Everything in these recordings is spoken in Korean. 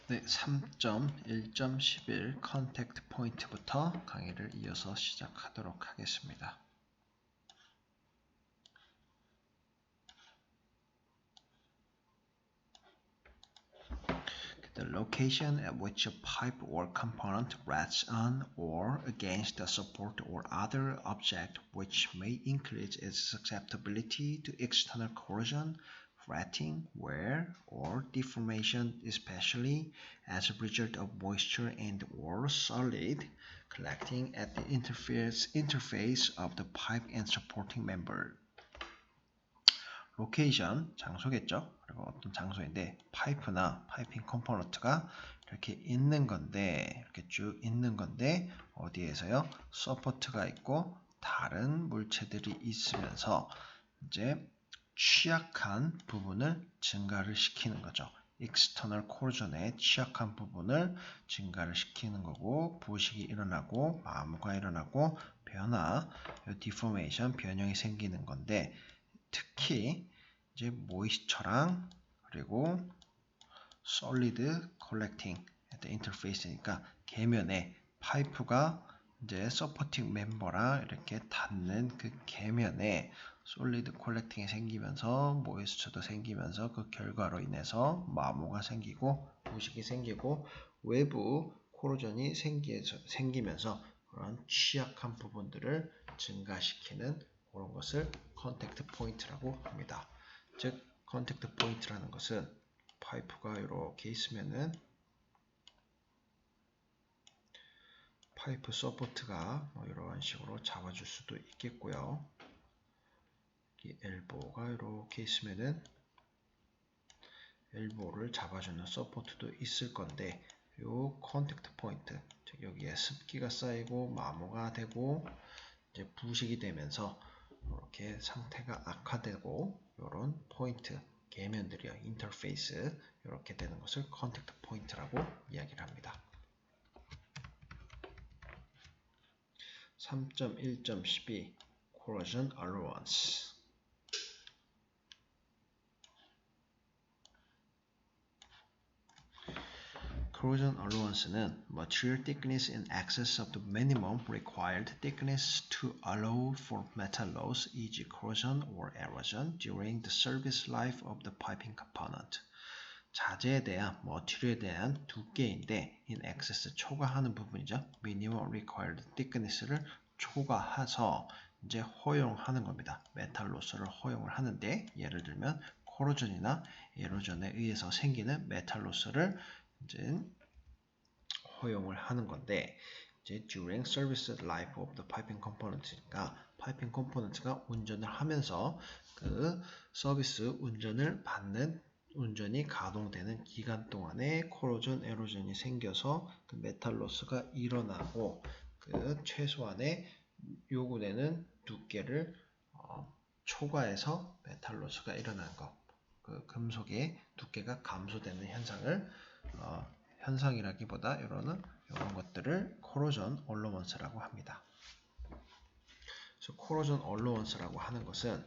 네, 3.1.11 컨택트 포인트부터 강의를 이어서 시작하도록 하겠습니다. The location at which a pipe or component rests on or against a support or other object which may increase its susceptibility to external corrosion, fretting, wear, or deformation, especially as a result of moisture and or solid collecting at the interface of the pipe and supporting member. 로케이션, 장소겠죠? 그리고 어떤 장소인데 파이프나 파이핑 컴포넌트가 이렇게 있는 건데 이렇게 쭉 있는 건데 어디에서요? 서포트가 있고 다른 물체들이 있으면서 이제 취약한 부분을 증가를 시키는 거죠. external corrosion에 취약한 부분을 증가를 시키는 거고 부식이 일어나고 마모가 일어나고 변화, deformation, 변형이 생기는 건데 특히 이제 모이스처랑 그리고 solid collecting at the interface니까 계면에 파이프가 이제 서포팅 멤버랑 이렇게 닿는 그 계면에 솔리드 콜렉팅이 생기면서 모이스처도 생기면서 그 결과로 인해서 마모가 생기고 부식이 생기고 외부 코로전이 생기면서 그런 취약한 부분들을 증가시키는 그런 것을 컨택트 포인트라고 합니다. 즉 컨택트 포인트라는 것은 파이프가 이렇게 있으면은 파이프 서포트가 이런 식으로 잡아줄 수도 있겠고요. 이 엘보가 이렇게 있으면은 엘보를 잡아주는 서포트도 있을 건데 요 컨택트 포인트, 즉 여기에 습기가 쌓이고 마모가 되고 이제 부식이 되면서 이렇게 상태가 악화되고 이런 포인트, 계면들이요, 인터페이스 이렇게 되는 것을 컨택트 포인트라고 이야기를 합니다. 3.1.12 Corrosion Allowance. Corrosion allowance는 material thickness in excess of the minimum required thickness to allow for metal loss, e.g. corrosion or erosion during the service life of the piping component. 자재에 대한 머티리얼에 대한 두께인데 in excess 초과하는 부분이죠. minimum required thickness를 초과해서 이제 허용하는 겁니다. 메탈 로스를 허용을 하는데 예를 들면 코로전이나 에로전에 의해서 생기는 메탈 로스를 이제 허용을 하는 건데 이제 during service life of the piping component니까 파이핑 컴포넌트가 운전을 하면서 그 서비스 운전을 받는 운전이 가동되는 기간 동안에 코로전, 에로전이 생겨서 그 메탈 로스가 일어나고 그 최소한의 요구되는 두께를 초과해서 메탈 로스가 일어나는 것, 그 금속의 두께가 감소되는 현상을 현상이라기보다 이런 것들을 코로전 얼로원스라고 합니다. 그래서 코로전 얼로원스라고 하는 것은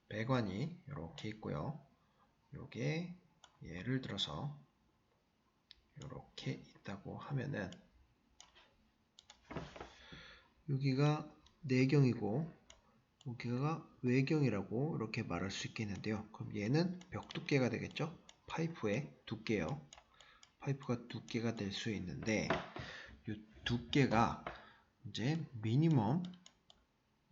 배관이 이렇게 있고요. 요게 예를 들어서 이렇게 있다고 하면은 여기가 내경이고 여기가 외경이라고 이렇게 말할 수 있겠는데요. 그럼 얘는 벽 두께가 되겠죠? 파이프의 두께요. 파이프가 두께가 될 수 있는데 이 두께가 이제 minimum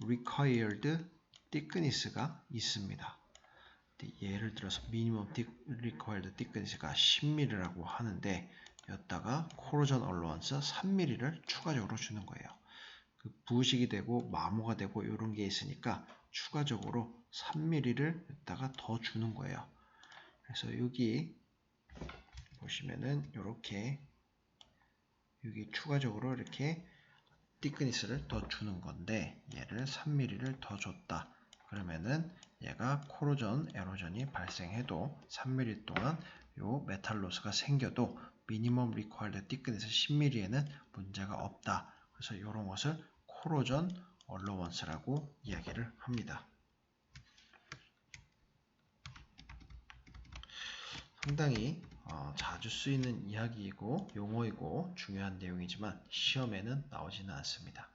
required thickness가 있습니다. 예를 들어서 minimum required thickness가 10mm라고 하는데 여기다가 corrosion allowance 3mm를 추가적으로 주는 거예요. 그 부식이 되고 마모가 되고 이런 게 있으니까 추가적으로 3mm를 여기다가 더 주는 거예요. 그래서 여기 보시면은 이렇게 여기 추가적으로 이렇게 thickness를 더 주는 건데 얘를 3mm를 더 줬다. 그러면은 얘가 코로전, 에로전이 발생해도 3mm 동안 요 메탈 로스가 생겨도 미니멈 리ኳ이어드 thickness 10mm에는 문제가 없다. 그래서 이런 것을 코로전 얼로원스라고 이야기를 합니다. 상당히 자주 쓰이는 이야기이고 용어이고 중요한 내용이지만 시험에는 나오지는 않습니다.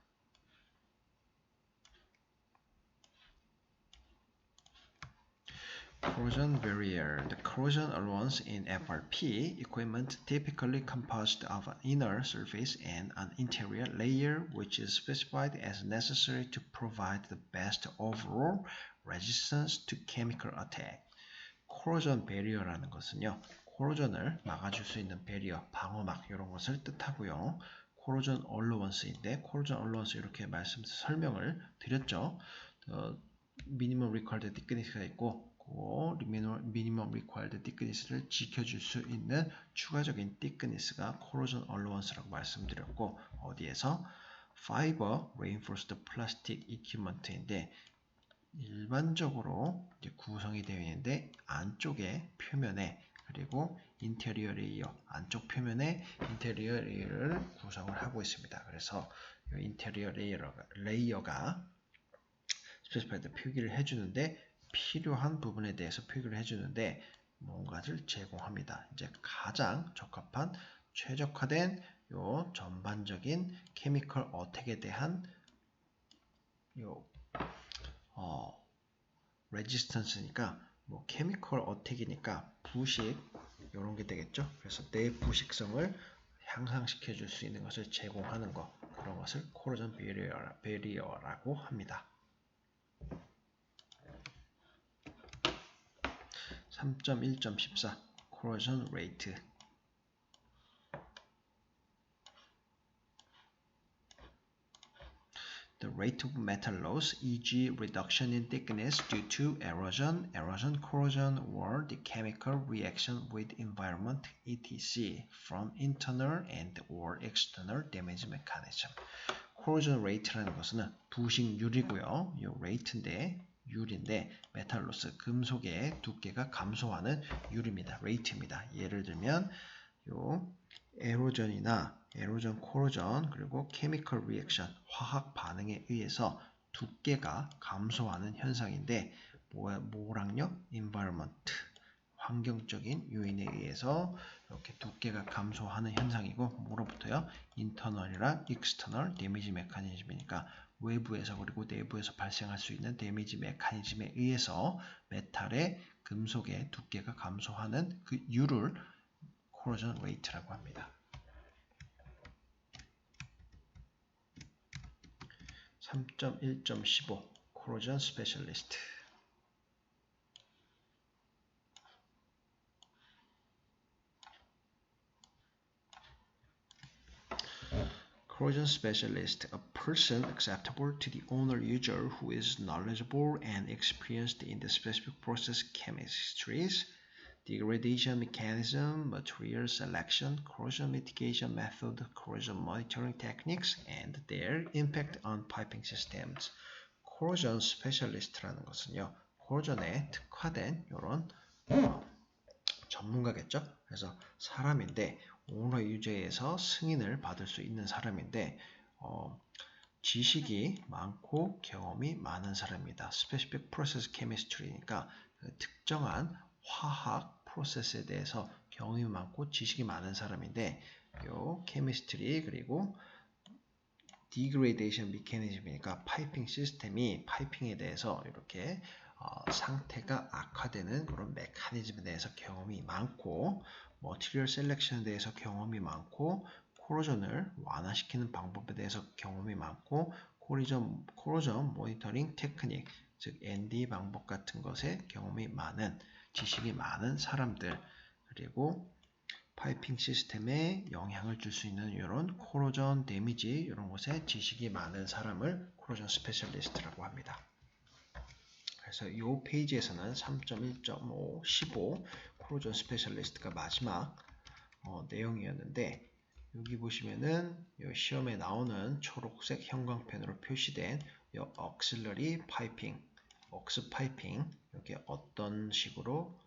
Corrosion barrier. The corrosion allowance in FRP equipment typically composed of an inner surface and an interior layer which is specified as necessary to provide the best overall resistance to chemical attack. corrosion barrier라는 것은요. corrosion을 막아줄 수 있는 배리어, 방어막 이런 것을 뜻하고요. corrosion allowance인데 corrosion allowance 이렇게 설명을 드렸죠. minimum required thickness가 있고 그 minimum required thickness를 지켜줄 수 있는 추가적인 thickness가 corrosion allowance라고 말씀드렸고 어디에서 fiber reinforced plastic equipment인데 일반적으로 이제 구성이 되어 있는데 안쪽에 표면에 그리고 인테리어 레이어 안쪽 표면에 인테리어 레이어를 구성을 하고 있습니다. 그래서 이 인테리어 레이어가 스페시파이드 표기를 해주는데 필요한 부분에 대해서 표기를 해주는데 뭔가를 제공합니다. 이제 가장 적합한 최적화된 요 전반적인 케미컬 어택에 대한 요 레지스턴스니까 뭐 케미컬 어택이니까 부식 이런 게 되겠죠. 그래서 내 부식성을 향상시켜 줄 수 있는 것을 제공하는 것 그런 것을 corrosion barrier라고 합니다. 3.1.14 corrosion rate The rate of metal loss, e.g. reduction in thickness due to erosion, corrosion, or the chemical reaction with environment, etc. from internal and or external damage mechanism. corrosion rate라는 것은 부식률이고요. 이 rate인데 율인데 메탈 로스 금속의 두께가 감소하는 율입니다. rate입니다. 예를 들면 요 에로전, 코로전, 그리고 케미컬 리액션, 화학 반응에 의해서 두께가 감소하는 현상인데 뭐랑요? environment, 환경적인 요인에 의해서 이렇게 두께가 감소하는 현상이고 뭐로부터요? internal이랑 external 데미지 메커니즘이니까 외부에서 그리고 내부에서 발생할 수 있는 데미지 메커니즘에 의해서 메탈의 금속의 두께가 감소하는 그 율을 corrosion rate라고 합니다. 3.1.15 corrosion specialist Corrosion specialist, a person acceptable to the owner user who is knowledgeable and experienced in the specific process chemistries, degradation mechanism, material selection, corrosion mitigation method, corrosion monitoring techniques, and their impact on piping systems. corrosion specialist라는 것은요, corrosion에 특화된 이런 전문가겠죠. 그래서 사람인데 오너 유저에서 승인을 받을 수 있는 사람인데 지식이 많고 경험이 많은 사람입니다. Specific Process Chemistry니까 특정한 화학 프로세스에 대해서 경험이 많고 지식이 많은 사람인데 요 케미스트리 그리고 degradation mechanism이니까 파이핑 시스템이 파이핑에 대해서 이렇게 상태가 악화되는 그런 메커니즘에 대해서 경험이 많고 material selection에 대해서 경험이 많고 corrosion을 완화시키는 방법에 대해서 경험이 많고 corrosion monitoring technique 즉 ND 방법 같은 것에 경험이 많은 지식이 많은 사람들 그리고 파이핑 시스템에 영향을 줄 수 있는 이런 corrosion 데미지 이런 것에 지식이 많은 사람을 corrosion specialist라고 합니다. 그래서 이 페이지에서는 3.1.5, 15 corrosion specialist가 마지막 내용이었는데 여기 보시면은 이 시험에 나오는 초록색 형광펜으로 표시된 이 auxiliary piping, aux 파이핑 여기 어떤 식으로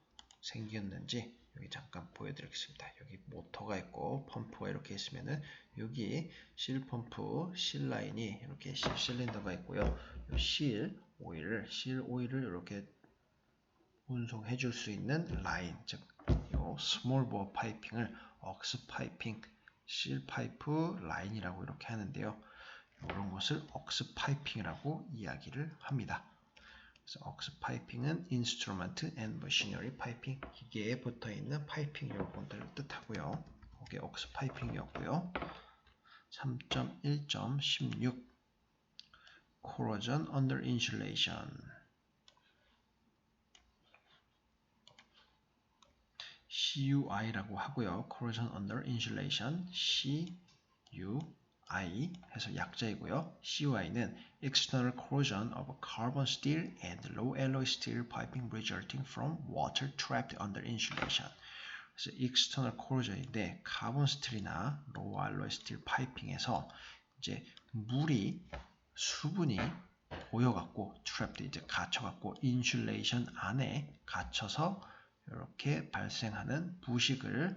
생겼는지 여기 잠깐 보여드리겠습니다. 여기 모터가 있고 펌프가 이렇게 있으면은 여기 실 펌프, 실 라인이 이렇게 실 실린더가 있고요. 실 오일을 이렇게 운송해 줄 수 있는 라인, 즉 요 스몰 보어 파이핑을 억스 파이핑, 실 파이프 라인이라고 이렇게 하는데요. 이런 것을 억스 파이핑이라고 이야기를 합니다. 그래서 억스 파이핑은 인스트루먼트 앤 머시너리 파이핑, 기계에 붙어 있는 파이핑 요건들을 뜻하고요. 그게 억스 파이핑이었고요. 3.1.16 corrosion under insulation. CUI라고 하고요. corrosion under insulation, CUI 해서 약자이고요. CUI는 external corrosion of carbon steel and low alloy steel piping resulting from water trapped under insulation. 그래서 external corrosion인데 카본 스틸이나 low alloy steel 파이핑에서 이제 물이 수분이 고여갖고 trapped 이제 갇혀갖고 insulation 안에 갇혀서 이렇게 발생하는 부식을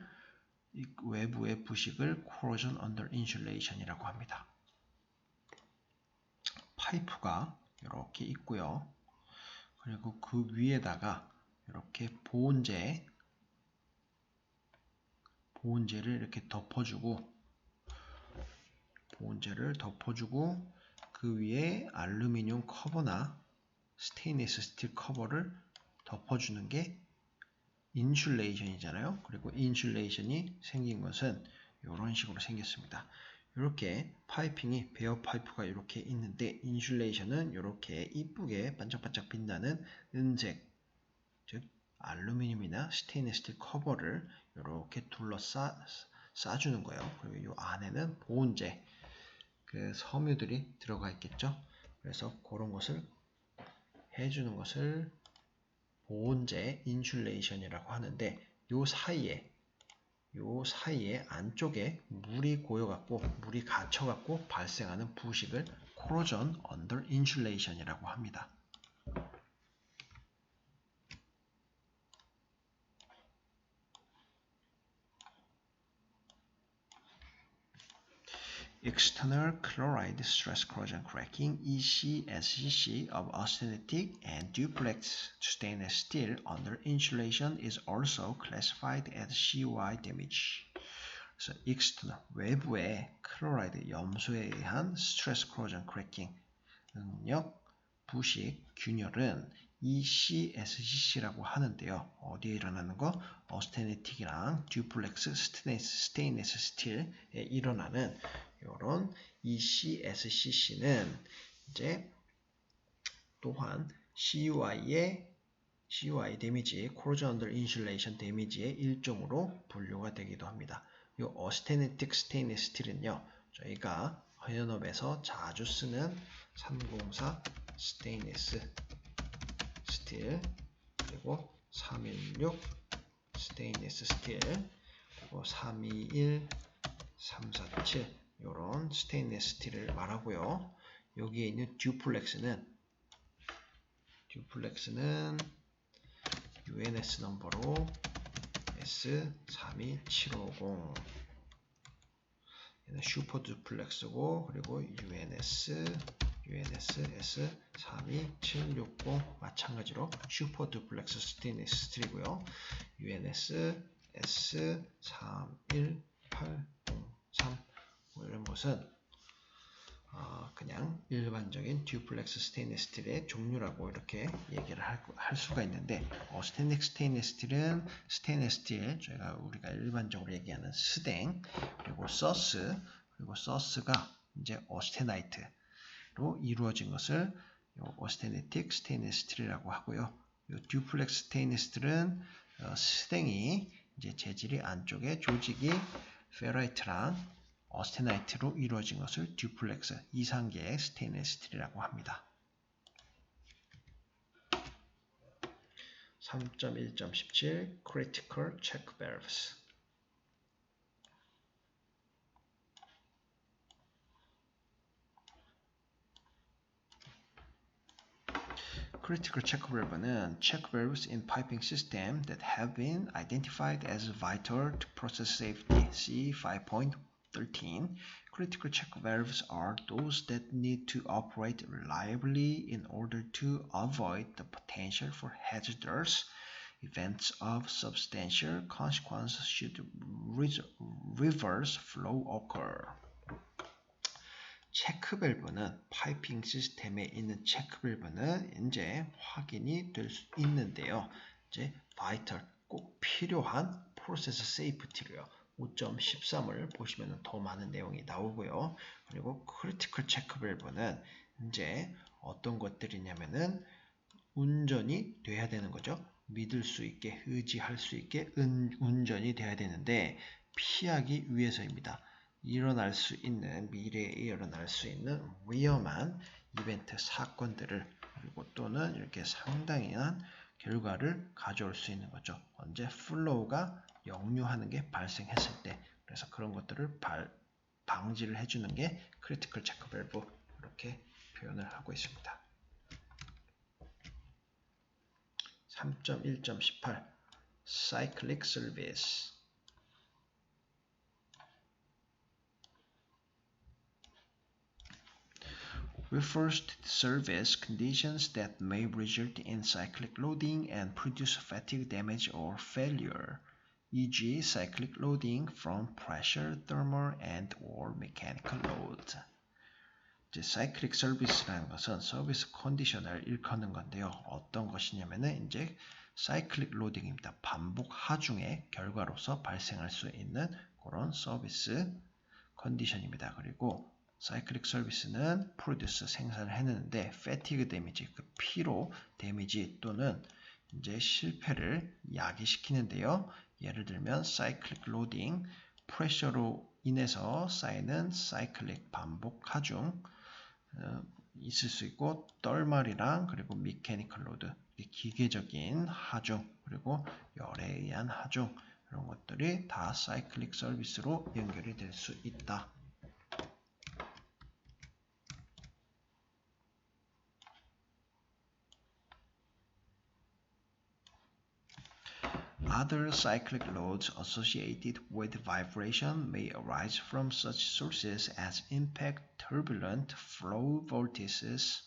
외부의 부식을 corrosion under insulation이라고 합니다. 파이프가 이렇게 있고요. 그리고 그 위에다가 이렇게 보온제를 이렇게 덮어주고 그 위에 알루미늄 커버나 스테인리스 스틸 커버를 덮어주는 게 인슐레이션이잖아요. 그리고 인슐레이션이 생긴 것은 이런 식으로 생겼습니다. 이렇게 파이핑이 베어 파이프가 이렇게 있는데 인슐레이션은 이렇게 이쁘게 반짝반짝 빛나는 은색, 즉 알루미늄이나 스테인리스 스틸 커버를 이렇게 싸주는 거예요. 그리고 이 안에는 보온제, 그 섬유들이 들어가 있겠죠. 그래서 그런 것을 해주는 것을 보온제 인슐레이션이라고 하는데 요 사이에 안쪽에 물이 고여갖고 물이 갇혀갖고 발생하는 부식을 corrosion under insulation이라고 합니다. External chloride stress corrosion cracking (ECSCC) of austenitic and duplex stainless steel under insulation is also classified as CUI damage. 그래서 external 외부의 클로라이드 염소에 의한 stress corrosion cracking 응력 부식 균열은 ECSCC라고 하는데요. 어디에 일어나는 거? 어스테네틱이랑 듀플렉스 스테인리스 스틸에 일어나는 이런 ECSCC는 이제 또한 CUI 데미지, corrosion under insulation 데미지의 일종으로 분류가 되기도 합니다. 이 어스테네틱 스테인리스 스틸은요, 저희가 현업에서 자주 쓰는 304 스테인리스 스틸, 그리고 316 스테인리스 스틸, 그리고 321, 347 이런 스테인리스 스틸을 말하고요. 여기에 있는 듀플렉스는 UNS 넘버로 S32750 얘는 슈퍼 듀플렉스고, 그리고 UNS S32760 마찬가지로 슈퍼 듀플렉스 스테인리스 스틸이고요. UNS S31803 이런 것은 그냥 일반적인 듀플렉스 스테인리스 스틸의 종류라고 이렇게 얘기를 할 수가 있는데, 어스테닉 스테인리스 스틸은 스테인리스 스틸, 우리가 일반적으로 얘기하는 스댕, 그리고 서스가 이제 어스테나이트로 이루어진 것을 어스테네틱 스테인리스 스틸이라고 하고요. 듀플렉스 스테인리스 스틸은 스댕이 이제 재질이 안쪽에 조직이 페라이트랑 어스테나이트로 이루어진 것을 듀플렉스 이상계의 스테인리스 스틸이라고 합니다. 3.1.17 Critical Check Valves. Critical check valve는 check valves in piping system that have been identified as vital to process safety. See 5.13. Critical check valves are those that need to operate reliably in order to avoid the potential for hazardous events of substantial consequence should reverse flow occur. 체크 밸브는 파이핑 시스템에 있는 체크 밸브는 이제 확인이 될 수 있는데요. 이제 vital 꼭 필요한 프로세스 세이프티로요. 5.13을 보시면 더 많은 내용이 나오고요. 그리고 크리티컬 체크 밸브는 이제 어떤 것들이냐면은 운전이 돼야 되는 거죠. 믿을 수 있게, 의지할 수 있게 운전이 돼야 되는데 피하기 위해서입니다. 일어날 수 있는, 미래에 일어날 수 있는 위험한 이벤트 사건들을 그리고 또는 이렇게 상당한 결과를 가져올 수 있는 거죠. 언제 플로우가 역류하는 게 발생했을 때. 그래서 그런 것들을 방지를 해주는 게 크리티컬 체크 밸브 이렇게 표현을 하고 있습니다. 3.1.18 Cyclic Service refers to service conditions that may result in cyclic loading and produce fatigue damage or failure, e.g. cyclic loading from pressure, thermal, and or mechanical load. 이제 cyclic service라는 것은 서비스 컨디션을 일컫는 건데요. 어떤 것이냐면은 이제 cyclic loading입니다. 반복 하중의 결과로서 발생할 수 있는 그런 서비스 컨디션입니다. 그리고 사이클릭 서비스는 프로듀스 생산을 해내는데 fatigue 데미지, 그 피로 데미지 또는 이제 실패를 야기시키는데요. 예를 들면 사이클릭 로딩, 프레셔로 인해서 쌓이는 사이클릭 반복 하중 있을 수 있고 덜말이랑 그리고 미케니컬 로드, 기계적인 하중 그리고 열에 의한 하중 이런 것들이 다 사이클릭 서비스로 연결이 될 수 있다. Other cyclic loads associated with vibration may arise from such sources as impact, turbulent flow vortices,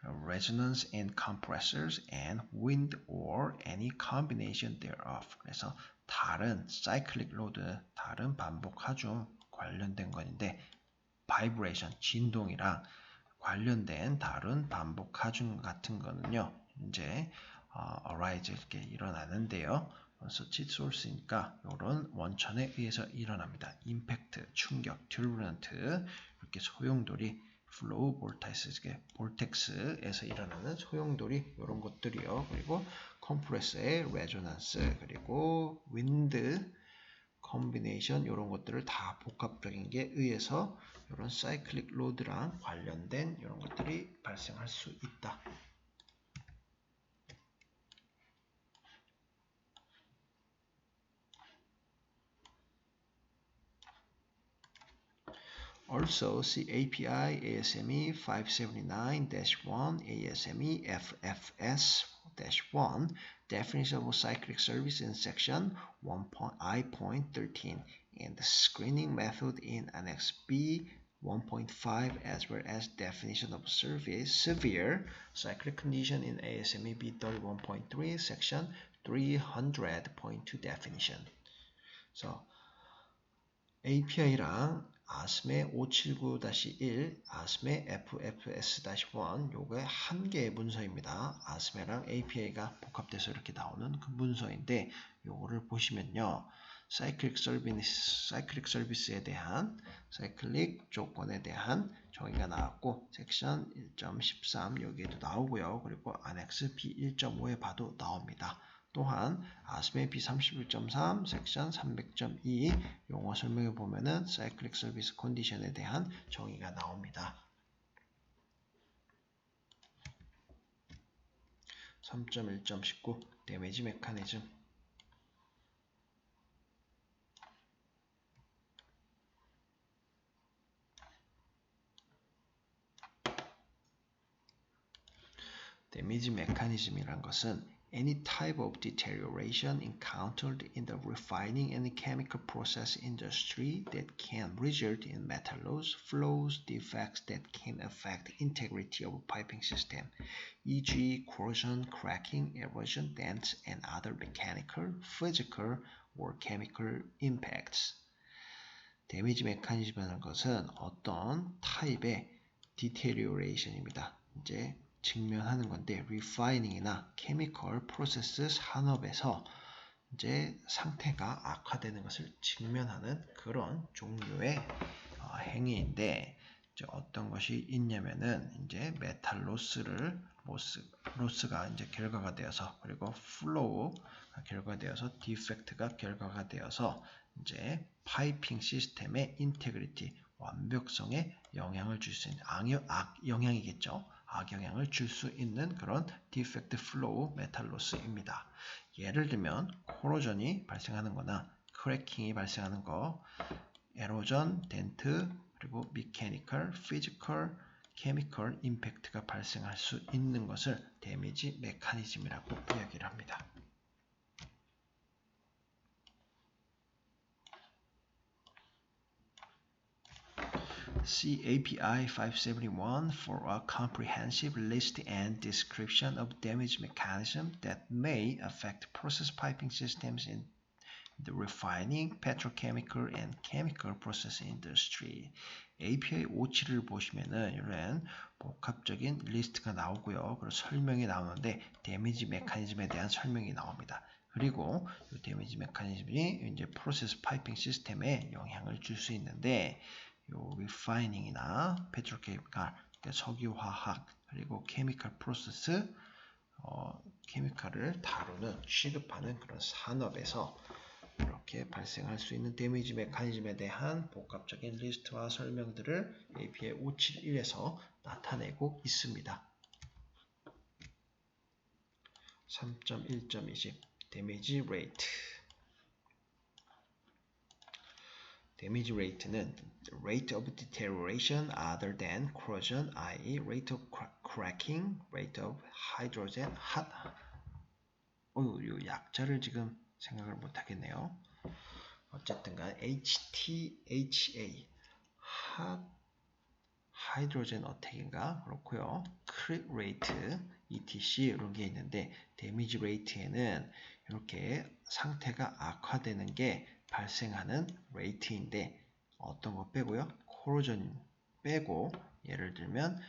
resonance in compressors, and wind or any combination thereof. 그래서 다른 cyclic load, 다른 반복 하중 관련된 건데 vibration, 진동이랑 관련된 다른 반복 하중 같은 거는요. 이제 arise 이렇게 일어나는데요. such source니까 이런 원천에 의해서 일어납니다. impact, 충격, turbulent 이렇게 소용돌이, flow vortex에서 일어나는 소용돌이 이런 것들이요. 그리고 compress의 resonance 그리고 wind combination 이런 것들을 다 복합적인 게 의해서 이런 cyclic load랑 관련된 이런 것들이 발생할 수 있다. Also, see API ASME 579-1 ASME FFS-1 definition of cyclic service in section 1.I.13 and the screening method in Annex B 1.5 as well as definition of severe cyclic condition in ASME B31.3 section 300.2 definition. So API랑 ASME 579-1, ASME FFS-1 요게 한 개의 문서입니다. ASME랑 API가 복합돼서 이렇게 나오는 그 문서인데 요거를 보시면요. 사이클릭 서비스에 대한 사이클릭 조건에 대한 정의가 나왔고 섹션 1.13 여기에도 나오고요. 그리고 안엑스 B1.5에 봐도 나옵니다. 또한 ASME B31.3 섹션 300.2 용어 설명에 보면은 사이클릭 서비스 컨디션에 대한 정의가 나옵니다. 3.1.19 데미지 메커니즘 데미지 메커니즘이란 것은 any type of deterioration encountered in the refining and chemical process industry that can result in metal loss, flows, defects that can affect integrity of piping system, e.g. corrosion, cracking, erosion, dents, and other mechanical, physical, or chemical impacts. 데미지 메커니즘이라는 것은 어떤 타입의 deterioration입니다. 이제 직면하는 건데 refining이나 chemical process 산업에서 이제 상태가 악화되는 것을 직면하는 그런 종류의 행위인데 이제 어떤 것이 있냐면은 이제 메탈 로스가 이제 결과가 되어서 그리고 플로우가 결과되어서 디펙트가 결과가 되어서 이제 파이핑 시스템의 인테그리티 완벽성에 영향을 줄 수 있는 악영향이겠죠. 악영향을 줄 수 있는 그런 디펙트 플로우 메탈 로스입니다. 예를 들면 코로전이 발생하는 거나 크래킹이 발생하는 거, 에로전, 덴트, 그리고 미케니컬, 피지컬, 케미컬 임팩트가 발생할 수 있는 것을 데미지 메커니즘이라고 이야기를 합니다. See API 571 for a comprehensive list and description of damage mechanisms that may affect process piping systems in the refining, petrochemical, and chemical process industry. API 57을 보시면은 이런 복합적인 리스트가 나오고요. 그리고 설명이 나오는데 데미지 메커니즘에 대한 설명이 나옵니다. 그리고 이 데미지 메커니즘이 이제 프로세스 파이핑 시스템에 영향을 줄 수 있는데 요 리파이닝이나 페트로케미칼, 그러니까 석유화학 그리고 케미칼 프로세스 케미칼을 다루는 취급하는 그런 산업에서 이렇게 발생할 수 있는 데미지 메커니즘에 대한 복합적인 리스트와 설명들을 API 571에서 나타내고 있습니다. 3.1.20 데미지 레이트. 데미지 레이트는 rate of deterioration other than corrosion, i.e. rate of cracking, rate of hydrogen hot. 이 약자를 지금 생각을 못 하겠네요. 어쨌든간 HTHA hot hydrogen attack인가 그렇고요. creep rate etc 이런 게 있는데 데미지 레이트에는 이렇게 상태가 악화되는 게 발생하는 레이트인데 어떤 거 빼고요? 코로전 빼고 예를 들면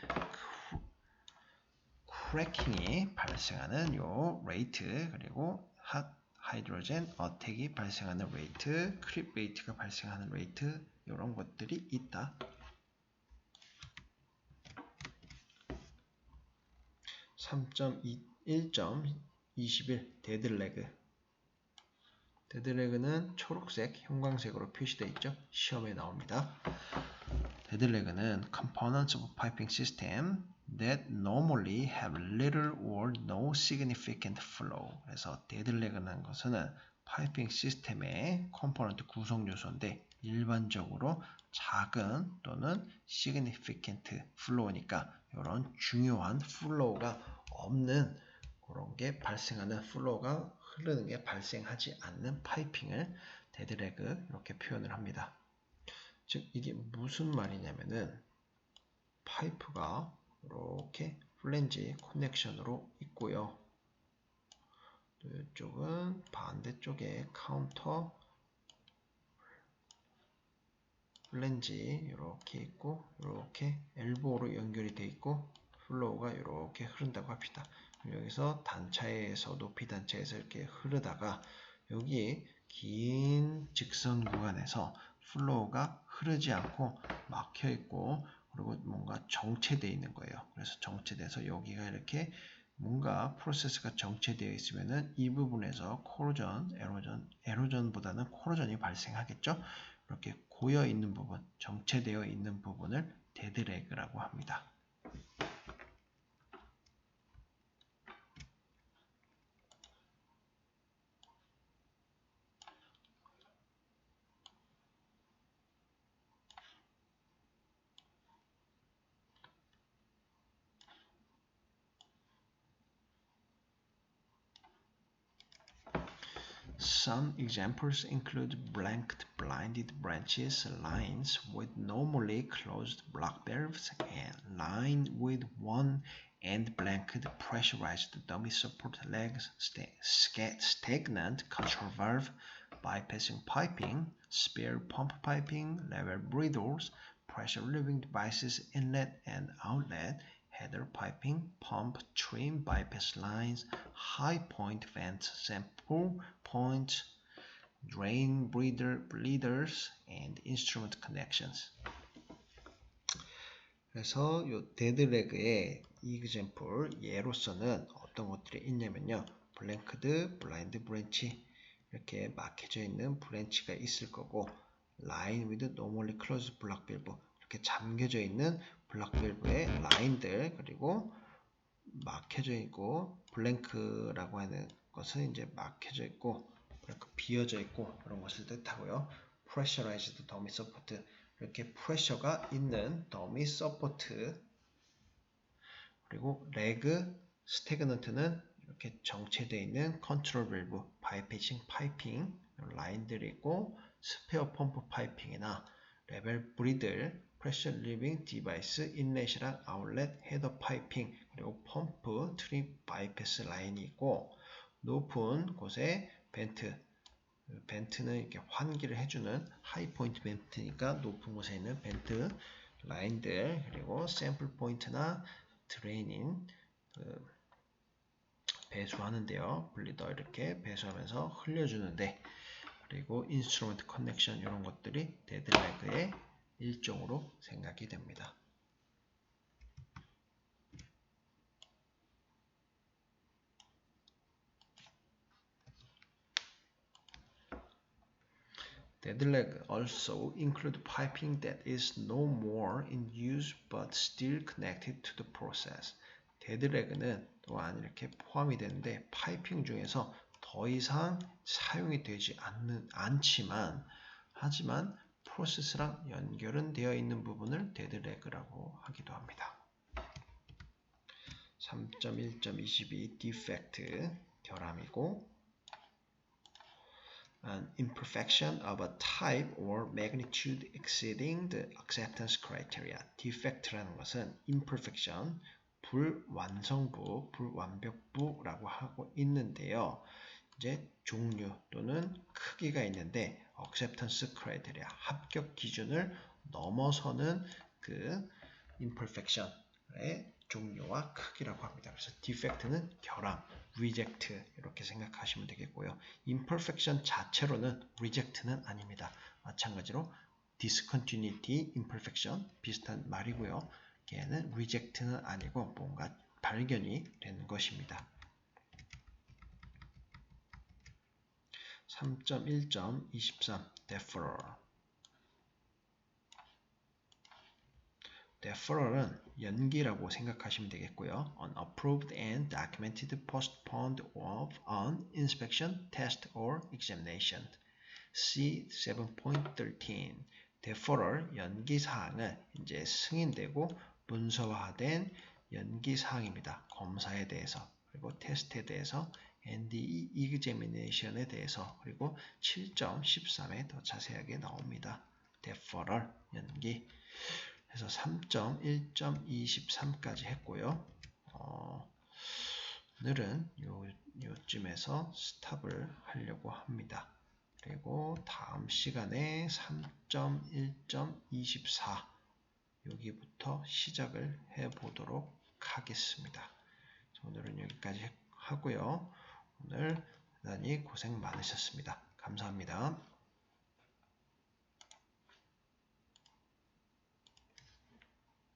크래킹이 발생하는 요 레이트 그리고 핫 하이드로젠 어택이 발생하는 레이트, 크립 레이트가 발생하는 레이트 이런 것들이 있다. 3.1.21 데드레그. 데드레그는 초록색, 형광색으로 표시되어 있죠. 시험에 나옵니다. 데드레그는 components of piping system that normally have little or no significant flow. 그래서 데드레그라는 것은 파이핑 시스템의 컴포넌트 구성 요소인데 일반적으로 작은 또는 significant flow니까 이런 중요한 플로우가 없는 그런 게 발생하는 플로우가 흐르는 게 발생하지 않는 파이핑을 데드레그 이렇게 표현을 합니다. 즉 이게 무슨 말이냐면은 파이프가 이렇게 플랜지 커넥션으로 있고요. 또 이쪽은 반대쪽에 카운터 플랜지 이렇게 있고 이렇게 엘보로 연결이 되어 있고 플로우가 이렇게 흐른다고 합시다. 여기서 단차에서 높이 단차에서 이렇게 흐르다가 여기 긴 직선 구간에서 플로우가 흐르지 않고 막혀 있고 그리고 뭔가 정체되어 있는 거예요. 그래서 정체돼서 여기가 이렇게 뭔가 프로세스가 정체되어 있으면은 이 부분에서 코로전, 에로전보다는 코로전이 발생하겠죠. 이렇게 고여 있는 부분, 정체되어 있는 부분을 데드레그라고 합니다. Some examples include blanked blinded branches, lines with normally closed block valves, and line with one and blanked pressurized dummy support legs, stagnant control valve, bypassing piping, spare pump piping, level breathers, pressure relieving devices, inlet and outlet, header piping, pump, trim, bypass lines, high point vent sample points, drain bleeders, and instrument connections. 그래서 이 데드레그의 example 예로서는 어떤 것들이 있냐면요. 블랭크드, 블라인드 브랜치 이렇게 막혀져 있는 브랜치가 있을 거고 line with normally closed block valve 이렇게 잠겨져 있는 블락 밸브의 라인들 그리고 막혀져 있고 블랭크라고 하는 것은 이제 막혀져 있고 비어져 있고 그런 것을 뜻하고요. pressurized dummy support 이렇게 프레셔가 있는 더미 서포트 그리고 레그 스태그넌트는 이렇게 정체되어 있는 컨트롤 밸브 바이패싱 파이핑 라인들이 있고 스페어 펌프 파이핑이나 레벨 브리들 프레셔 리빙 디바이스 인렛이랑 아웃렛 헤더 파이핑 그리고 펌프 트립 바이패스 라인이 있고 높은 곳에 벤트는 이렇게 환기를 해주는 하이 포인트 벤트니까 높은 곳에 있는 벤트 라인들 그리고 샘플 포인트나 드레인인 배수하는데요. 블리더 이렇게 배수하면서 흘려주는데 그리고 인스트루먼트 커넥션 이런 것들이 데드레그의 일종으로 생각이 됩니다. Dead leg also include piping that is no more in use but still connected to the process. dead leg는 또한 이렇게 포함이 되는데 파이핑 중에서 더 이상 사용이 되지 않지만 하지만 프로세스랑 연결은 되어 있는 부분을 dead leg라고 하기도 합니다. 3.1.22 defect 결함이고 an imperfection of a type or magnitude exceeding the acceptance criteria. defect라는 것은 imperfection, 불완성부, 불완벽부라고 하고 있는데요. 이제 종류 또는 크기가 있는데 acceptance criteria, 합격 기준을 넘어서는 그 imperfection의 종류와 크기라고 합니다. 그래서 defect는 결함, reject 이렇게 생각하시면 되겠고요. imperfection 자체로는 reject는 아닙니다. 마찬가지로 discontinuity, imperfection 비슷한 말이고요. 걔는 reject는 아니고 뭔가 발견이 된 것입니다. 3.1.23 deferral deferral은 연기라고 생각하시면 되겠고요. unapproved and documented postponed of an inspection, test or examination. C 7.13 deferral 연기 사항은 이제 승인되고 문서화된 연기 사항입니다. 검사에 대해서 그리고 테스트에 대해서 and examination에 대해서 그리고 7.13에 더 자세하게 나옵니다. deferral 연기 그래서 3.1.23까지 했고요. 오늘은 요쯤에서 스탑을 하려고 합니다. 그리고 다음 시간에 3.1.24 여기부터 시작을 해보도록 하겠습니다. 오늘은 여기까지 하고요. 오늘 대단히 고생 많으셨습니다. 감사합니다.